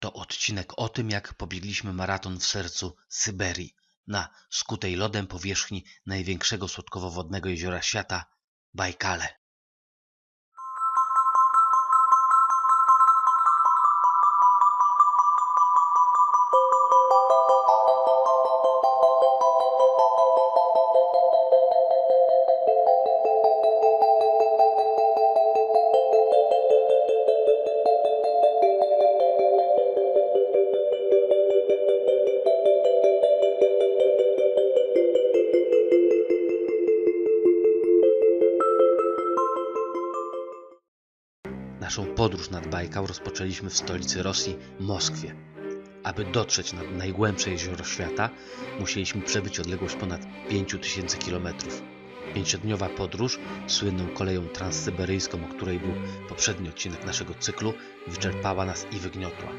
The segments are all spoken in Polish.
To odcinek o tym, jak pobiegliśmy maraton w sercu Syberii, na skutej lodem powierzchni największego słodkowodnego jeziora świata – Bajkale. Naszą podróż nad Bajkał rozpoczęliśmy w stolicy Rosji, Moskwie. Aby dotrzeć nad najgłębsze jezioro świata, musieliśmy przebyć odległość ponad 5000 km. 5-dniowa podróż słynną koleją transsyberyjską, o której był poprzedni odcinek naszego cyklu, wyczerpała nas i wygniotła.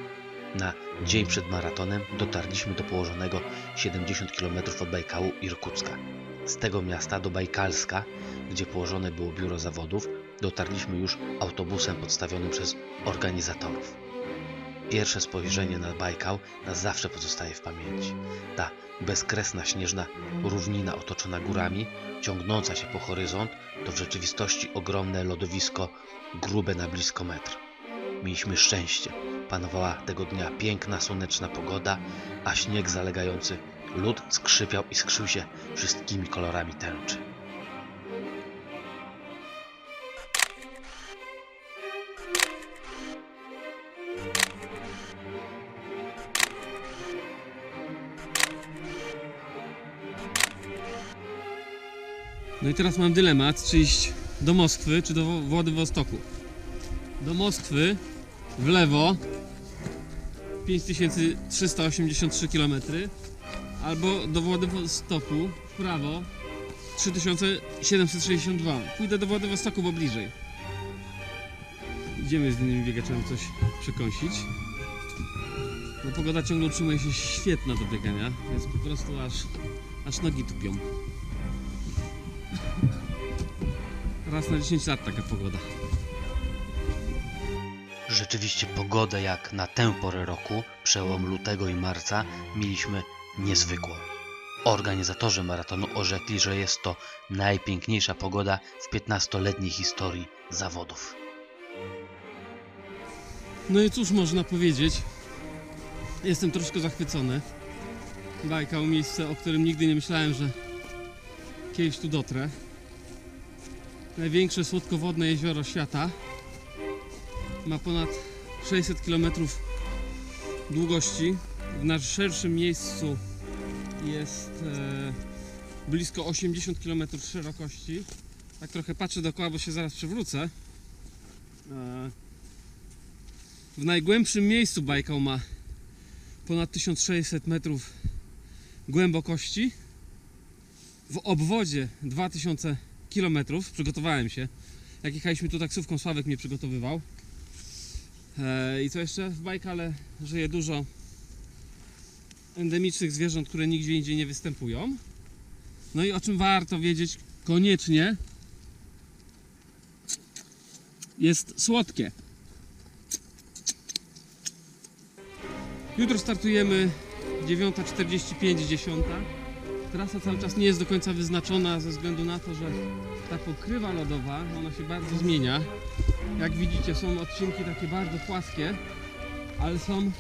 Na dzień przed maratonem dotarliśmy do położonego 70 km od Bajkału Irkucka. Z tego miasta do Bajkalska, gdzie położone było biuro zawodów, dotarliśmy już autobusem podstawionym przez organizatorów. Pierwsze spojrzenie na Bajkał na zawsze pozostaje w pamięci. Ta bezkresna śnieżna równina otoczona górami, ciągnąca się po horyzont, to w rzeczywistości ogromne lodowisko, grube na blisko metr. Mieliśmy szczęście. Panowała tego dnia piękna, słoneczna pogoda, a śnieg zalegający lód skrzypiał i skrzył się wszystkimi kolorami tęczy. No i teraz mam dylemat, czy iść do Moskwy, czy do Władywostoku. Do Moskwy w lewo 5383 km, albo do Władywostoku w prawo 3762. Pójdę do Władywostoku, bo bliżej. Idziemy z innymi biegaczami coś przekąsić. No, pogoda ciągle utrzymuje się świetna do biegania, więc po prostu aż nogi tupią. Raz na 10 lat taka pogoda. Rzeczywiście pogodę jak na tę porę roku, przełom lutego i marca, mieliśmy niezwykłą. Organizatorzy maratonu orzekli, że jest to najpiękniejsza pogoda w 15-letniej historii zawodów. No i cóż można powiedzieć? Jestem troszkę zachwycony. Bajkał, miejsce, o którym nigdy nie myślałem, że kiedyś tu dotrę. Największe słodkowodne jezioro świata. Ma ponad 600 km długości. W najszerszym miejscu jest blisko 80 km szerokości. Tak trochę patrzę dookoła, bo się zaraz przewrócę. W najgłębszym miejscu Bajkał ma ponad 1600 metrów głębokości. W obwodzie 2000 km. Przygotowałem się. Jak jechaliśmy tu taksówką, Sławek mnie przygotowywał. I co jeszcze? W Bajkale żyje dużo endemicznych zwierząt, które nigdzie indziej nie występują. No i o czym warto wiedzieć koniecznie, jest słodkie. Jutro startujemy 9:45, 10. Trasa cały czas nie jest do końca wyznaczona ze względu na to, że ta pokrywa lodowa, ona się bardzo zmienia. Jak widzicie, są odcinki takie bardzo płaskie, ale są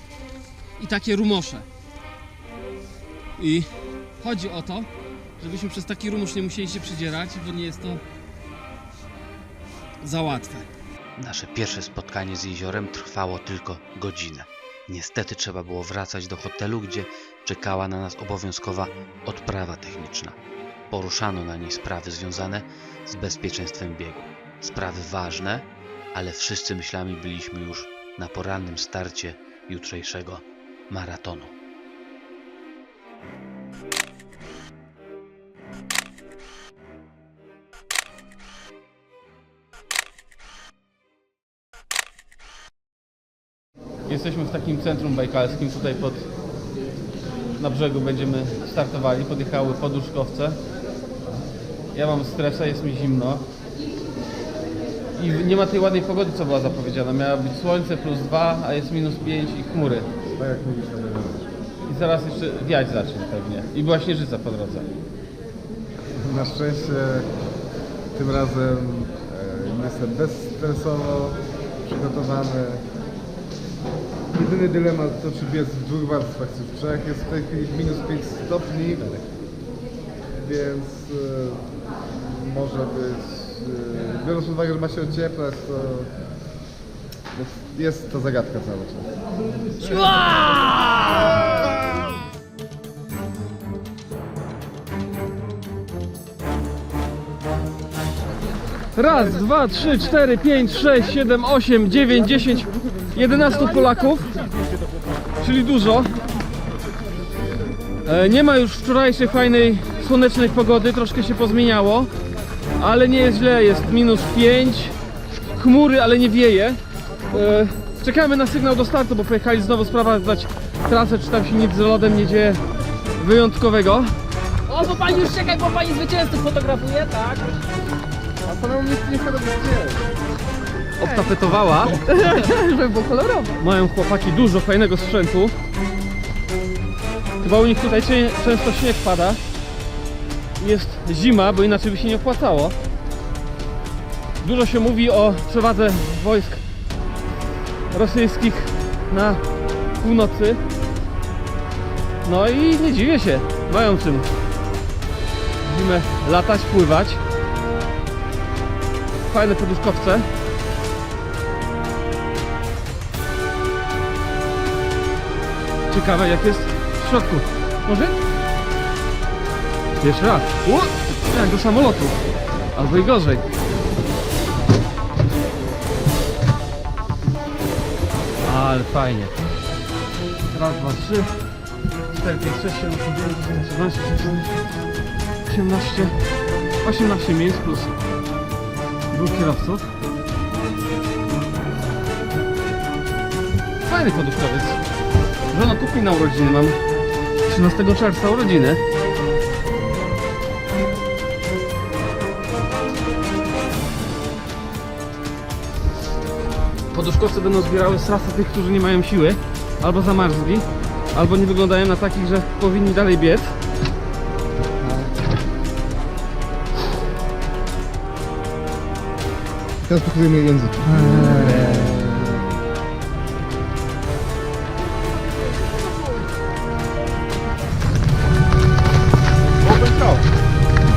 i takie rumosze. I chodzi o to, żebyśmy przez taki rumusz nie musieli się przydzierać, bo nie jest to za łatwe. Nasze pierwsze spotkanie z jeziorem trwało tylko godzinę. Niestety trzeba było wracać do hotelu, gdzie czekała na nas obowiązkowa odprawa techniczna. Poruszano na niej sprawy związane z bezpieczeństwem biegu. Sprawy ważne, ale wszyscy myślami byliśmy już na porannym starcie jutrzejszego maratonu. Jesteśmy w takim centrum bajkalskim, tutaj na brzegu będziemy startowali. Podjechały poduszkowce. Ja mam stresa, jest mi zimno. I nie ma tej ładnej pogody, co była zapowiedziana. Miała być słońce +2, a jest -5 i chmury. Tak jak mówisz, to będzie. I zaraz jeszcze wiać zacznie pewnie. I była śnieżyca po drodze. Na szczęście tym razem jestem bezstresowo przygotowany. Jedyny dylemat to czy biec w 2 warstwach czy w 3. Jest w tej chwili -5 stopni, więc może być, biorąc pod uwagę, że ma się ocieplać, to jest to zagadka cały czas. Raz, 2, 3, 4, 5, 6, 7, 8, 9, 10, 11 Polaków, czyli dużo. Nie ma już wczorajszej fajnej, słonecznej pogody, troszkę się pozmieniało, ale nie jest źle, jest -5, chmury, ale nie wieje. Czekamy na sygnał do startu, bo pojechali znowu sprawdzać trasę, czy tam się nic z lodem nie dzieje wyjątkowego. O, bo pani już czekaj, bo pani zwycięzców fotografuje, tak? A samemu mnie nie chce robić zdjęć. Obtapetowała. Żeby było kolorowo. Mają chłopaki dużo fajnego sprzętu. Chyba u nich tutaj często śnieg pada. Jest zima, bo inaczej by się nie opłacało. Dużo się mówi o przewadze wojsk rosyjskich na północy. No i nie dziwię się. Mają czym w zimę latać, pływać. Fajne poduszkowce. Ciekawe jak jest w środku. Może? Jeszcze raz. Jak do samolotu. Albo i gorzej. Ale fajnie. Raz, dwa, 3, 4, 5, 6, 7, 8, 9, 10, 11, 12, 18 miejsc plus 2 kierowców. Fajny poduszkowiec. Żona kupi na urodziny, mam 13 czerwca urodziny. Poduszkowce będą zbierały z rasy tych, którzy nie mają siły, albo zamarzli, albo nie wyglądają na takich, że powinni dalej biec. Teraz pokazujemy język.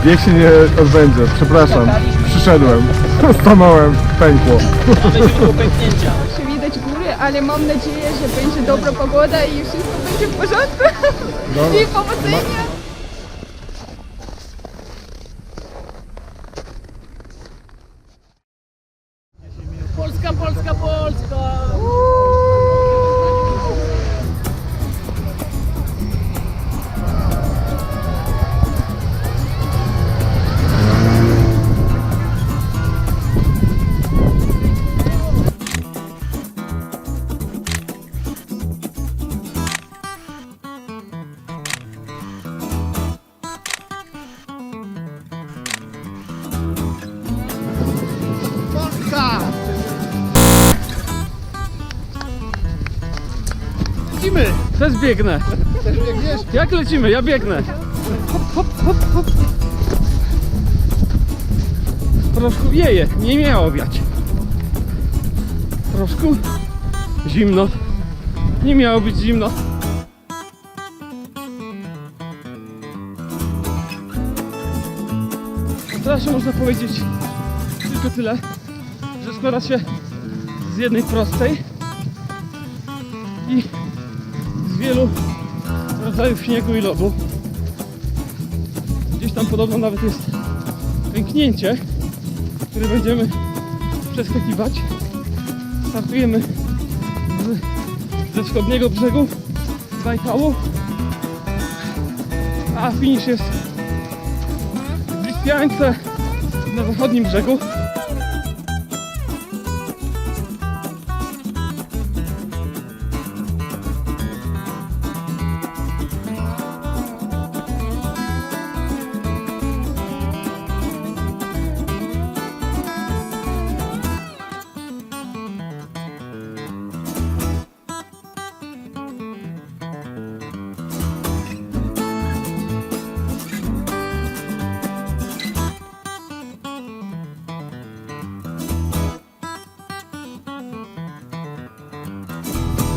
Bieg się nie odbędzie, przepraszam. Przyszedłem, stanąłem, pękło. Się widać góry, ale mam nadzieję, że będzie dobra pogoda i wszystko będzie w porządku. I powodzenia. Polska, Polska, Polska! Lecimy! Też biegnę. Też biegniesz? Jak lecimy? Ja biegnę. Hop, hop, hop, hop. Troszkę wieje, nie miało wiać. Troszkę zimno. Nie miało być zimno. Teraz można powiedzieć tylko tyle, że składa się z jednej prostej i z wielu rodzajów śniegu i lodu. Gdzieś tam podobno nawet jest pęknięcie, które będziemy przeskakiwać. Startujemy ze wschodniego brzegu Bajkału, a finisz jest w Lipiance na zachodnim brzegu.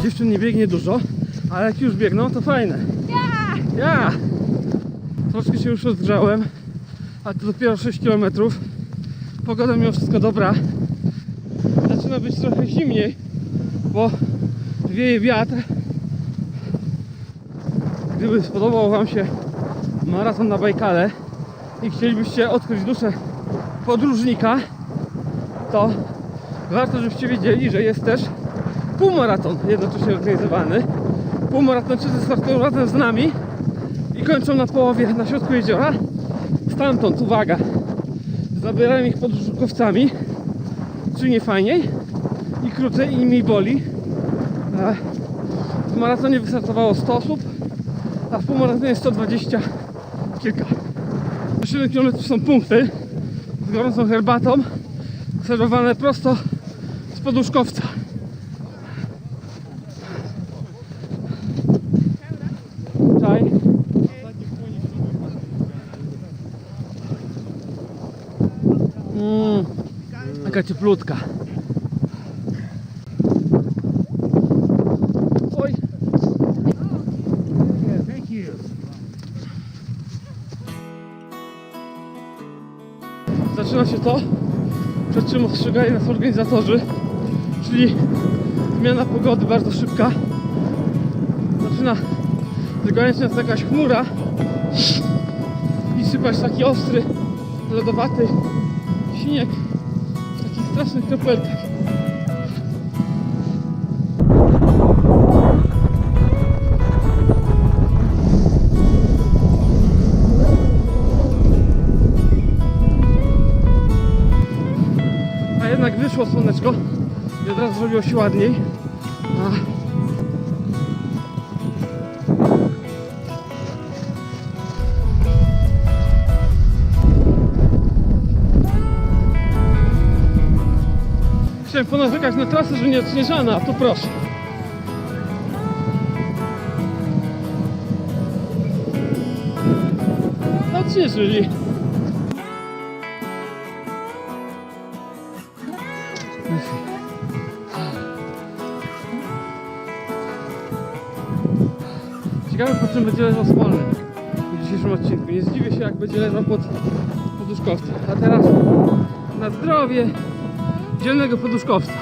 Dziewczyn nie biegnie dużo, ale jak już biegną, to fajne. Ja! Troszkę się już rozgrzałem, ale to dopiero 6 km. Pogoda mimo wszystko dobra. Zaczyna być trochę zimniej, bo wieje wiatr. Gdyby spodobał Wam się maraton na Bajkale i chcielibyście odkryć duszę podróżnika, to warto, żebyście wiedzieli, że jest też półmaraton jednocześnie organizowany. Półmaratończycy startują razem z nami i kończą na połowie, na środku jeziora. Stamtąd, uwaga, zabieram ich podróżnikowcami, czy nie fajniej i krócej i mniej boli. W maratonie wystartowało 100 osób, a w półmaratonie 120 kilka. Na 7 km są punkty z gorącą herbatą, serwowane prosto z poduszkowca. Czaj. Taka cieplutka. Oj. Zaczyna się to, przed czym ostrzegali nas organizatorzy, czyli zmiana pogody bardzo szybka. Zaczyna zgłębiać nas jakaś chmura i sypać taki ostry, lodowaty śnieg w takich strasznych kropelkach. A jednak wyszło słoneczko i od razu zrobiło się ładniej. Chciałem ponarzekać na trasę, że nie odśnieżana, a tu proszę. Odśnieżyli. Ciekawe, po czym będzie leżał Smolny w dzisiejszym odcinku. Nie zdziwię się, jak będzie leżał pod poduszkowcem. A teraz na zdrowie dzielnego poduszkowca.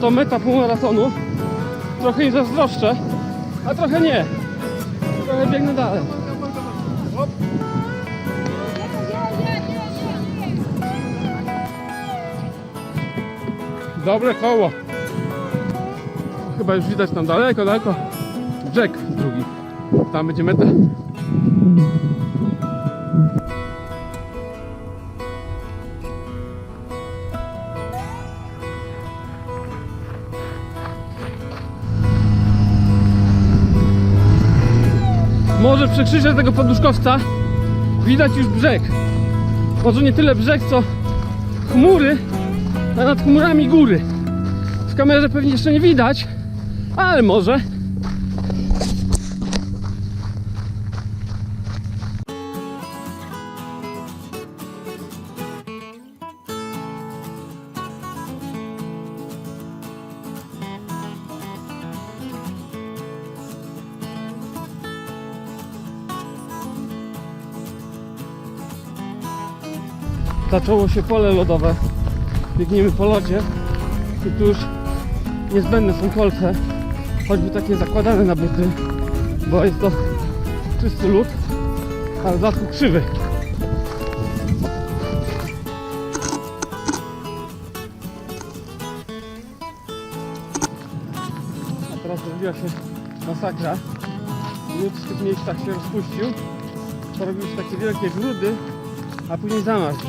To meta półmaratonu. Trochę im zazdroszczę, a trochę nie. Trochę biegnę dalej. Dobre koło. Chyba już widać tam daleko brzeg drugi. Tam będzie meta. Może w przekrzyżach tego poduszkowca widać już brzeg. Może nie tyle brzeg, co chmury, a nad chmurami góry. W kamerze pewnie jeszcze nie widać, ale może. Zaczęło się pole lodowe. Biegniemy po lodzie i tu już niezbędne są kolce, choćby takie zakładane na buty, bo jest to czysty lód, a w dodatku krzywy. A teraz zrobiła się masakra. Lód w tych miejscach się rozpuścił, porobiły się takie wielkie grudy, a później zamarzł.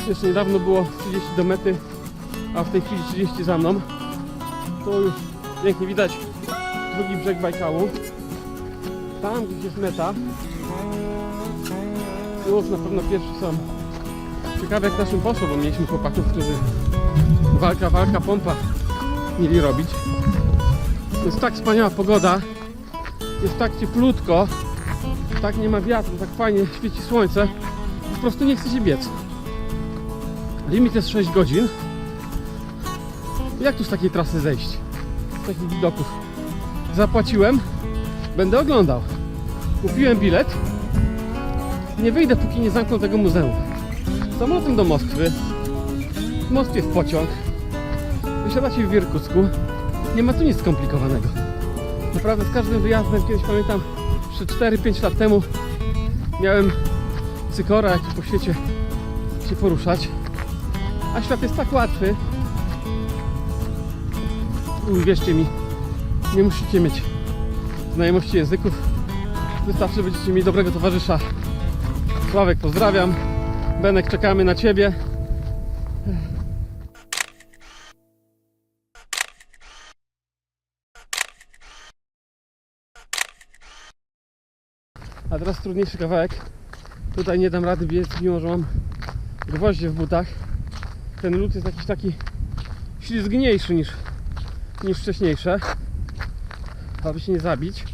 Jeszcze niedawno było 30 do mety, a w tej chwili 30 za mną. To już pięknie widać drugi brzeg Bajkału. Tam gdzieś jest meta. Już na pewno pierwszy są. Ciekawe jak naszym poszło, bo mieliśmy chłopaków, którzy walka, pompa mieli robić. Jest tak wspaniała pogoda. Jest tak cieplutko. Tak nie ma wiatru, tak fajnie świeci słońce. Po prostu nie chce się biec. Limit jest 6 godzin. Jak tu z takiej trasy zejść? Z takich widoków. Zapłaciłem. Będę oglądał. Kupiłem bilet. Nie wyjdę, póki nie zamkną tego muzeum. Samolotem do Moskwy. W Moskwie w pociąg. Wysiadacie w Irkucku. Nie ma tu nic skomplikowanego. Naprawdę z każdym wyjazdem, kiedyś pamiętam, 4-5 lat temu miałem cykora, jak po świecie się poruszać. A świat jest tak łatwy. Uwierzcie mi, nie musicie mieć znajomości języków. Wystarczy, że będziecie mieli dobrego towarzysza. Sławek, pozdrawiam. Benek, czekamy na Ciebie. A teraz trudniejszy kawałek. Tutaj nie dam rady biec, mimo że mam gwoździe w butach. Ten lód jest jakiś taki ślizgniejszy niż wcześniejsze, aby się nie zabić.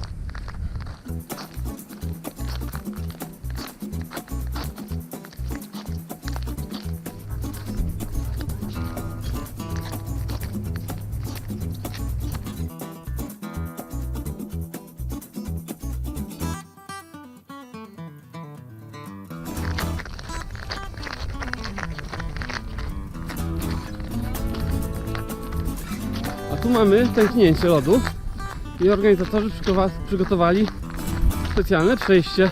A tu mamy tęknięcie lodu i organizatorzy przygotowali specjalne przejście.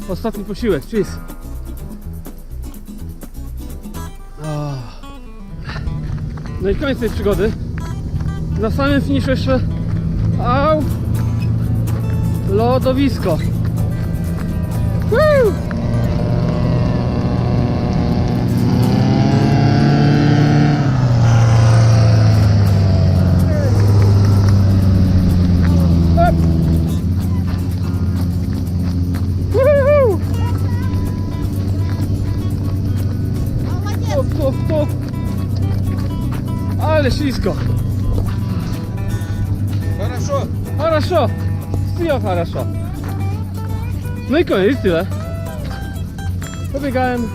Ostatni posiłek, cheese. No i koniec tej przygody. Na samym finiszu jeszcze lodowisko. Woo! Stop. Ale ślisko. Хорошо. Все хорошо. No i koniec, tyle. Dobiegałem.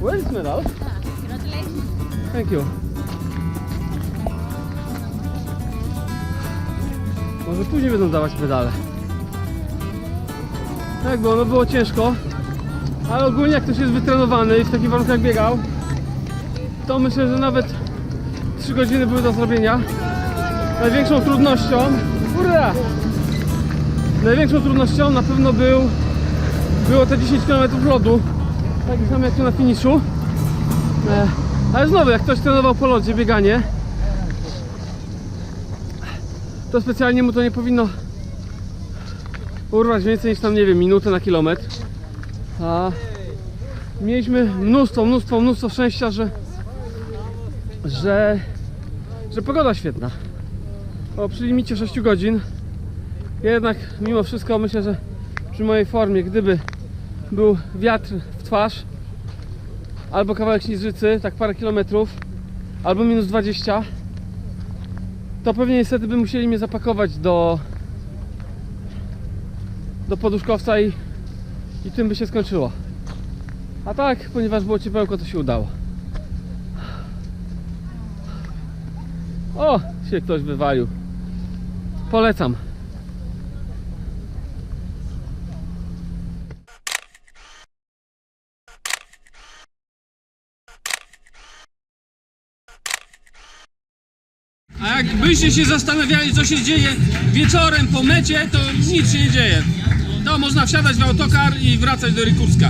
Where is medal? Thank you. Może później będą dawać medale. Tak, bo było ciężko. Ale ogólnie jak ktoś jest wytrenowany i w takich warunkach biegał, to myślę, że nawet 3 godziny były do zrobienia. Największą trudnością na pewno było te 10 km lodu, tak samo jak tu na finiszu. Ale znowu, jak ktoś trenował po lodzie bieganie, to specjalnie mu to nie powinno urwać więcej niż tam, nie wiem, minutę na kilometr. A mieliśmy mnóstwo szczęścia, że pogoda świetna. Bo przy limicie 6 godzin jednak mimo wszystko myślę, że przy mojej formie, gdyby był wiatr w twarz albo kawałek śnieżycy, tak parę kilometrów, albo minus 20, to pewnie niestety by musieli mnie zapakować do poduszkowca i tym by się skończyło. A tak, ponieważ było ciepełko, to się udało. O, się ktoś wywalił. Polecam. A jakbyście się zastanawiali, co się dzieje wieczorem po mecie, to nic się nie dzieje. To można wsiadać w autokar i wracać do Irkucka.